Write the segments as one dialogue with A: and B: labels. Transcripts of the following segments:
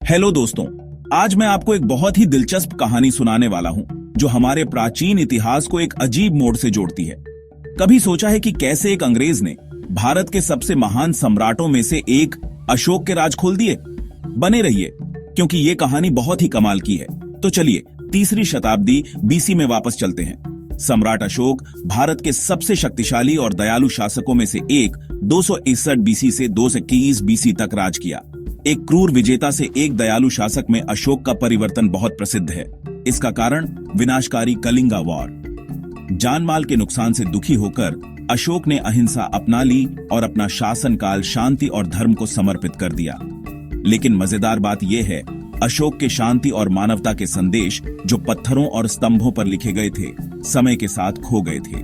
A: Hello दोस्तों, आज मैं आपको एक बहुत ही दिलचस्प कहानी सुनाने वाला हूं जो हमारे प्राचीन इतिहास को एक अजीब मोड़ से जोड़ती है। कभी सोचा है कि कैसे एक अंग्रेज ने भारत के सबसे महान सम्राटों में से एक अशोक के राज खोल दिए? बने रहिए, क्योंकि ये कहानी बहुत ही कमाल की है। तो चलिए तीसरी शताब्दी बीसी में वापस चलते हैं। सम्राट अशोक भारत के सबसे शक्तिशाली और दयालु शासकों में से एक 261 बीसी से 221 बीसी तक राज किया। एक क्रूर विजेता से एक दयालु शासक में अशोक का परिवर्तन बहुत प्रसिद्ध है। इसका कारण विनाशकारी कलिंगा वॉर। जान माल के नुकसान से दुखी होकर अशोक ने अहिंसा अपना ली और अपना शासनकाल शांति और धर्म को समर्पित कर दिया। लेकिन मजेदार बात यह है, अशोक के शांति और मानवता के संदेश जो पत्थरों और स्तंभों पर लिखे गए थे, समय के साथ खो गए थे।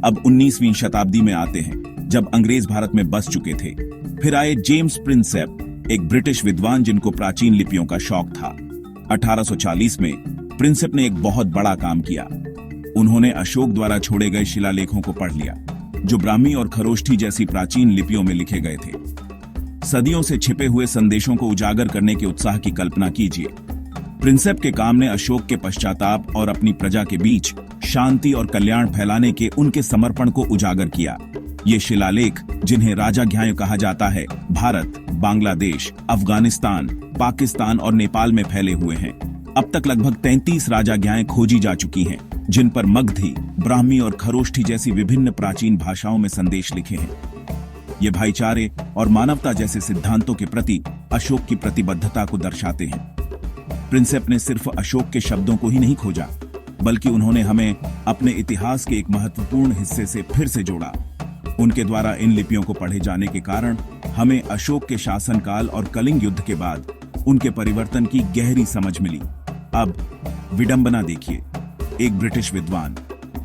A: अब 19वीं शताब्दी में आते हैं, जब अंग्रेज भारत में बस चुके थे। फिर आए जेम्स प्रिंसेप, एक ब्रिटिश विद्वान जिनको प्राचीन लिपियों का शौक था। 1840 में प्रिंसेप ने एक बहुत बड़ा काम किया। उन्होंने अशोक द्वारा छोड़े गए शिलालेखों को पढ़ लिया, जो ब्राह्मी और खरोष्ठी जैसी प्राचीन लिपियों में लिखे गए थे। सदियों से छिपे हुए संदेशों को उजागर करने के उत्साह की कल्पना कीजिए। प्रिंसेप के काम ने अशोक के पश्चाताप और अपनी प्रजा के बीच शांति और कल्याण फैलाने के उनके समर्पण को उजागर किया। ये शिलालेख, जिन्हें राजाज्ञाएं कहा जाता है, भारत, बांग्लादेश, अफगानिस्तान, पाकिस्तान और नेपाल में फैले हुए हैं। अब तक लगभग 33 राजाज्ञाएं खोजी जा चुकी हैं, जिन पर मगधी, ब्राह्मी और खरोष्ठी जैसी विभिन्न प्राचीन भाषाओं में संदेश लिखे हैं। ये भाईचारे और मानवता जैसे सिद्धांतों के प्रति अशोक की प्रतिबद्धता को दर्शाते हैं। प्रिंसेप ने सिर्फ अशोक के शब्दों को ही नहीं खोजा, बल्कि उन्होंने हमें अपने इतिहास के एक महत्वपूर्ण हिस्से से फिर से जोड़ा। उनके द्वारा इन लिपियों को पढ़े जाने के कारण हमें अशोक के शासनकाल और कलिंग युद्ध के बाद उनके परिवर्तन की गहरी समझ मिली। अब विडंबना देखिए, एक ब्रिटिश विद्वान,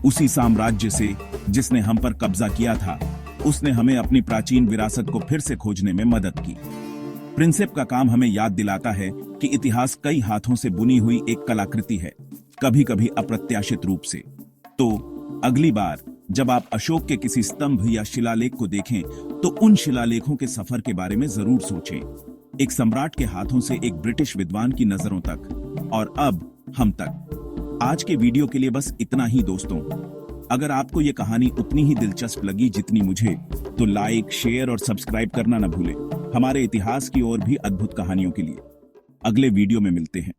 A: उसी साम्राज्य से जिसने हम पर कब्जा किया था, उसने हमें अपनी प्राचीन विरासत को फिर से खोजने में मदद की। प्रिंसेप का काम हमें याद दिलाता है कि इतिहास कई हाथों से बुनी हुई एक कलाकृति है, कभी कभी अप्रत्याशित रूप से। तो अगली बार जब आप अशोक के किसी स्तंभ या शिलालेख को देखें, तो उन शिलालेखों के सफर के बारे में जरूर सोचें। एक सम्राट के हाथों से एक ब्रिटिश विद्वान की नजरों तक, और अब हम तक। आज के वीडियो के लिए बस इतना ही दोस्तों। अगर आपको ये कहानी उतनी ही दिलचस्प लगी जितनी मुझे, तो लाइक, शेयर और सब्सक्राइब करना न भूलें। हमारे इतिहास की और भी अद्भुत कहानियों के लिए अगले वीडियो में मिलते हैं।